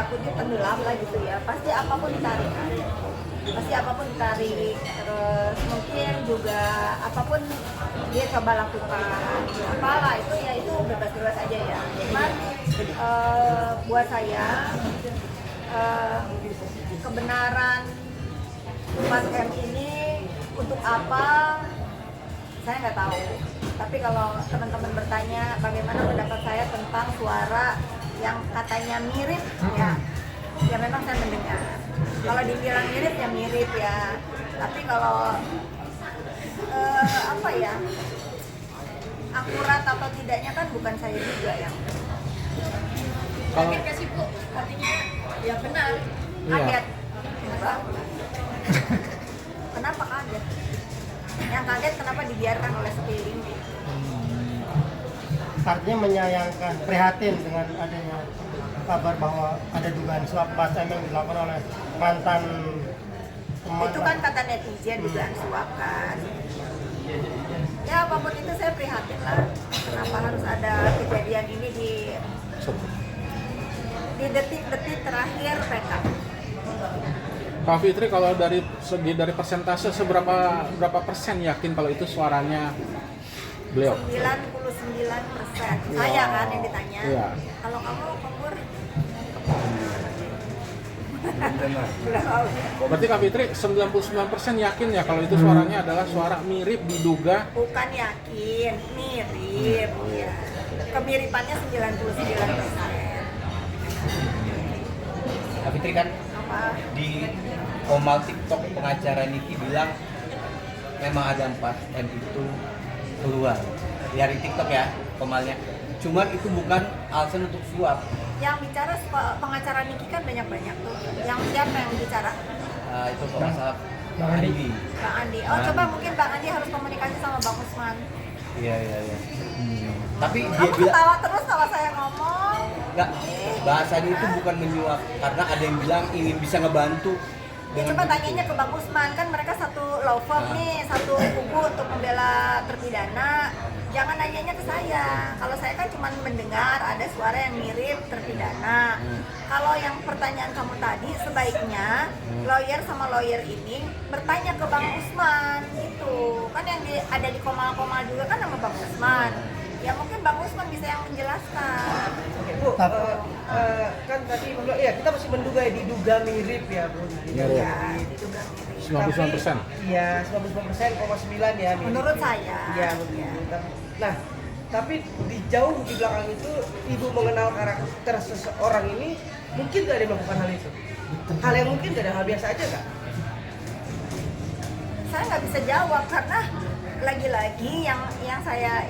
kutip tenggelam lah gitu ya, pasti apapun ditarik kan. Pasti apapun ditarik, terus mungkin juga apapun dia coba lakukan, apalah itu ya itu bebas-bebas aja ya. Cuman buat saya kebenaran 4M ini untuk apa saya nggak tahu. Tapi kalau teman-teman bertanya bagaimana pendapat saya tentang suara yang katanya mirip, ya memang saya mendengar. Kalau dibilang mirip ya mirip ya. Tapi kalau apa ya, akurat atau tidaknya kan bukan saya juga yang. Kalau Kaget sih Bu, artinya ya benar. Iya. Kaget. Kenapa? Kenapa kaget? Yang kaget kenapa dibiarkan oleh sekeliling gitu. Artinya menyayangkan, prihatin dengan adanya kabar bahwa ada dugaan suap 4M yang dilakukan oleh mantan teman. Itu kan kata netizen dugaan suap kan. Ya apapun itu saya prihatin lah. Kenapa harus ada kejadian ini di detik-detik terakhir PK. Kak Fitri, kalau dari segi dari persentase berapa persen yakin kalau itu suaranya beliau? 99%. Saya kan yang ditanya. Iya. Kalau kamu Kompur? Berarti Kak Fitri 99% yakin ya kalau itu suaranya adalah suara mirip diduga. Bukan yakin, mirip ya. Kemiripannya 99%. Kak Fitri kan Apa? di Komal TikTok pengacara Niki bilang memang ada 4M itu keluar dari TikTok ya Komalnya. Cuman itu bukan alasan untuk suap. Yang bicara pengacara Niki kan banyak-banyak tuh. Yang siapa yang bicara? Itu kalau nggak salah Bang Andi. Bang Andi. Oh coba mungkin Bang Andi harus komunikasi sama Bang Usman. Iya. Tapi dia Kamu bilang ketawa terus kalau saya ngomong. nggak, bahasanya itu bukan menyuap karena ada yang bilang ingin bisa ngebantu. Ya coba tanyanya ke Bang Usman, kan mereka satu law firm nih, satu kubu untuk membela terpidana. Jangan nanyanya ke saya. Kalau saya kan cuma mendengar ada suara yang mirip terpidana. Kalau yang pertanyaan kamu tadi, sebaiknya lawyer sama lawyer ini bertanya ke Bang Usman gitu. Kan yang ada di Komal-Komal juga kan nama Bang Usman. Ya mungkin Bang Usman bisa yang menjelaskan. Oke, Bu, kan tadi bilang, ya kita masih menduga ya, diduga mirip ya Bu. Ya, diduga mirip. 99%. Iya, 99,9 ya mirip. Menurut saya. Iya, begitu. Nah, tapi di jauh di belakang itu Ibu mengenal karakter seseorang ini, mungkin gak dia melakukan hal itu? Hal yang mungkin gak ada, hal biasa aja Kak? Saya nggak bisa jawab karena lagi-lagi yang saya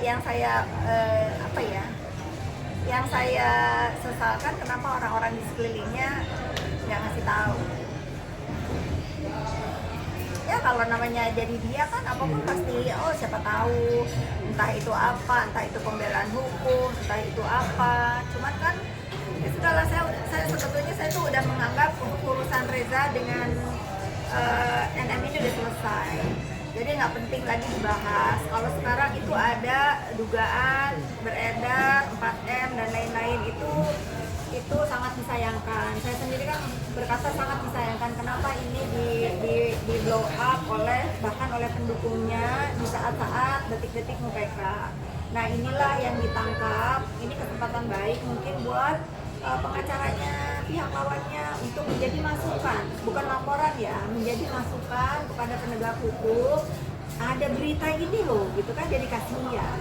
apa ya, yang saya sesalkan kenapa orang-orang di sekelilingnya nggak ngasih tahu. Ya kalau namanya jadi dia kan apapun pasti siapa tahu, entah itu apa, entah itu pembelaan hukum, entah itu apa. Cuman kan ya sudahlah, saya sebetulnya saya tuh udah menganggap urusan Reza dengan NM ini udah selesai. Jadi nggak penting lagi dibahas. Kalau sekarang itu ada dugaan beredar 4M dan lain-lain, itu sangat disayangkan. Saya sendiri kan berkata sangat disayangkan kenapa ini di blow up bahkan oleh pendukungnya di saat-saat detik-detik MPK. Nah inilah yang ditangkap. Ini kesempatan baik mungkin buat pengacaranya, pihak lawannya untuk menjadi masukan, bukan laporan ya, menjadi masukan kepada penegak hukum. Ada berita ini loh, gitu kan, jadi kasihan.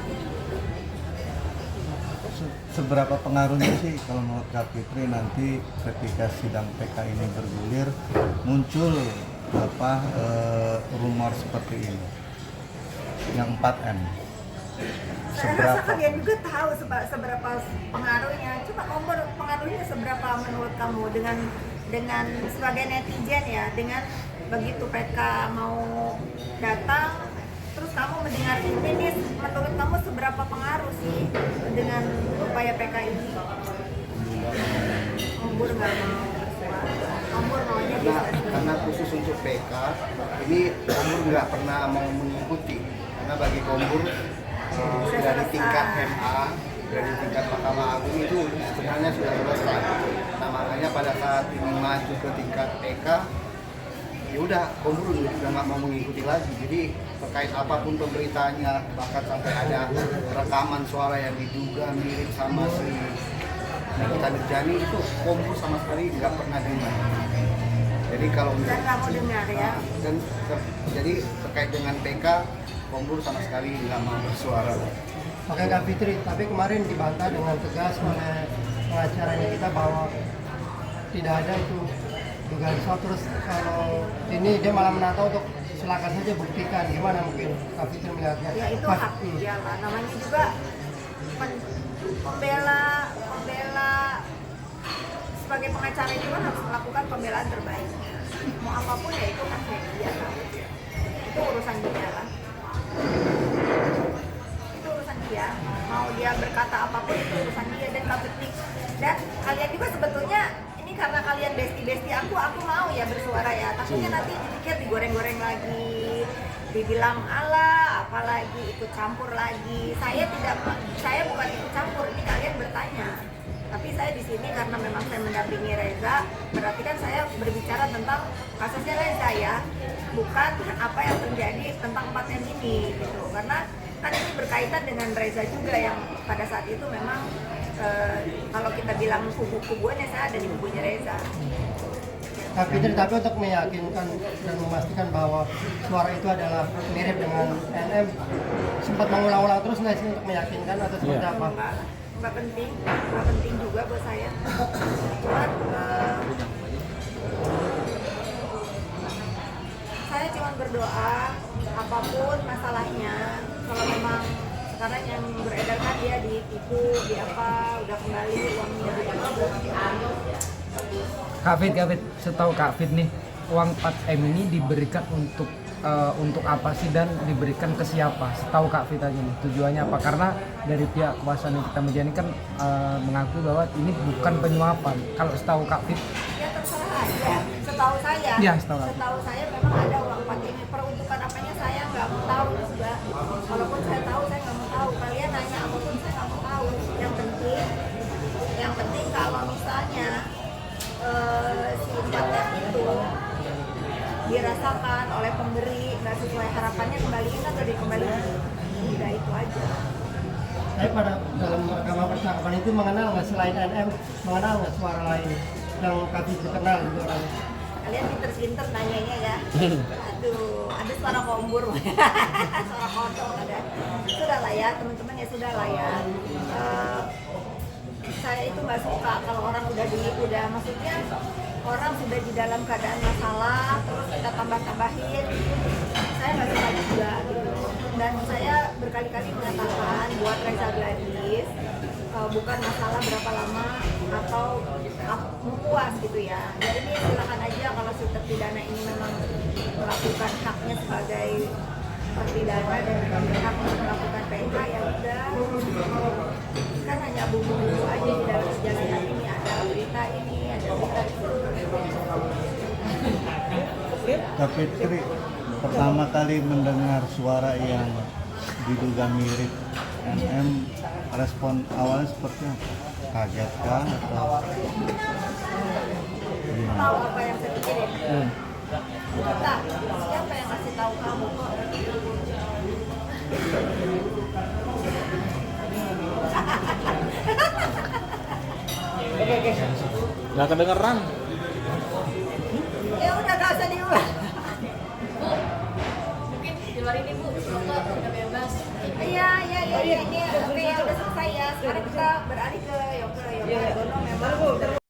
Seberapa pengaruhnya sih kalau menurut Kak Fitri nanti ketika sidang PK ini bergulir muncul rumor seperti ini yang 4M? Saya rasa kalian juga tahu seberapa pengaruhnya. Cuma pengaruhnya seberapa menurut kamu dengan sebagai netizen ya, dengan begitu PK mau datang, terus kamu mendengar ini nih, menurut kamu seberapa pengaruh sih dengan upaya PK ini? Kompur nggak mau bersuara. Kompur maunya bisa. Karena khusus untuk PK ini Kompur nggak pernah mau mengikuti, karena bagi Kompur dari tingkat MA dari tingkat Mahkamah Agung itu sebenarnya sudah selesai. Nah makanya pada saat ini maju ke tingkat PK, ya udah komurun udah nggak mau mengikuti lagi. Jadi terkait apapun pemberitaannya, bahkan sampai ada rekaman suara yang diduga mirip sama si Nikita Mirzani, itu komur sama sekali nggak pernah dengar. Jadi kalau Dan nggak mau dengar ya. dan jadi terkait dengan PK, komur sama sekali nggak mau bersuara. Oke Kak Fitri, tapi kemarin dibantah dengan tegas oleh pengacaranya kita bahwa tidak ada itu dugaan suap. Terus kalau ini dia malah menantang untuk silakan saja buktikan, gimana mungkin Kak Fitri melihatnya? Ya itu hak dia lah, namanya juga pembela sebagai pengacara itu kan harus melakukan pembelaan terbaiknya. Mau apapun ya itu kan dia lah. Itu urusan dia lah. Itu urusan dia. Mau dia berkata apapun itu urusan dia dan Kak Fitri. Dan kalian juga sebetulnya ini karena kalian besti aku mau ya bersuara ya. Takutnya nanti dipikir digoreng-goreng lagi, dibilang ala apalagi ikut campur lagi. Saya bukan ikut campur, ini kalian bertanya. Tapi saya di sini karena memang saya mendampingi Reza, berarti kan saya berbicara tentang kasusnya Reza ya, bukan apa yang terjadi tentang 4M ini gitu. Karena kan ini berkaitan dengan Reza juga yang pada saat itu memang kalau kita bilang kubu-kubuannya saya ada di kubunya Reza. Tapi untuk meyakinkan dan memastikan bahwa suara itu adalah mirip dengan NM, sempat mengulang-ulang terus nggak sih untuk meyakinkan atau seperti apa? Nggak penting juga buat saya. Cuman saya cuma berdoa apapun masalahnya, kalau memang sekarang yang beredar kan dia ditipu, di apa, udah kembali uangnya. Kak Fit, setahu Kak Fit nih, uang 4M ini diberikan untuk apa sih dan diberikan ke siapa? Setahu Kak Fit aja nih, tujuannya apa? Karena dari pihak kuasa Nikita Mirzani kan mengaku bahwa ini bukan penyuapan. Kalau setahu Kak Fit? Ya terserah aja. Setahu saya, Ya, setahu saya memang ada uang 4 ini. Peruntukan apanya saya nggak mau tahu juga. Walaupun saya tahu, saya nggak mau tahu. Kalian nanya apapun saya nggak mau tahu. Yang penting kalau misalnya si 4M itu dirasakan oleh pemberi nggak sesuai harapannya, kembaliin atau dikembaliin, udah itu aja. Saya pada dalam rekaman percakapan itu mengenal nggak selain NM, mengenal nggak suara lain yang Kak Fitri kenal itu orangnya? Kalian pinter-pinter nanyanya ya. Aduh, ada suara kombur, suara kodok ada. Sudah lah ya teman-teman, ya sudah lah ya. Saya itu nggak suka kalau orang udah maksudnya orang sudah di dalam keadaan masalah terus kita tambah-tambahin, saya nggak suka juga gitu. Dan saya berkali-kali mengatakan buat Reza Gladys bukan masalah berapa lama atau puas gitu ya. Jadi ini silakan aja kalau si terpidana ini memang melakukan haknya sebagai terpidana dan berhak untuk melakukan PK, ya udah. Kan hanya bumbu-bumbu aja di dalam sejarah ini, ada berita ini, ada berita itu. Kak Fitri pertama kali mendengar suara yang diduga mirip NM, respon awalnya seperti apa? Kaget kah atau Tahu apa yang saya pikirin? Tak, siapa yang kasih tahu kamu kok? Nggak kedengeran. Ya udah gak usah diulang. Mungkin di luar ini Bu, semoga udah bebas. Iya, ini oke, udah selesai ya. Sekarang kita beralih ke Yoga Gono memang.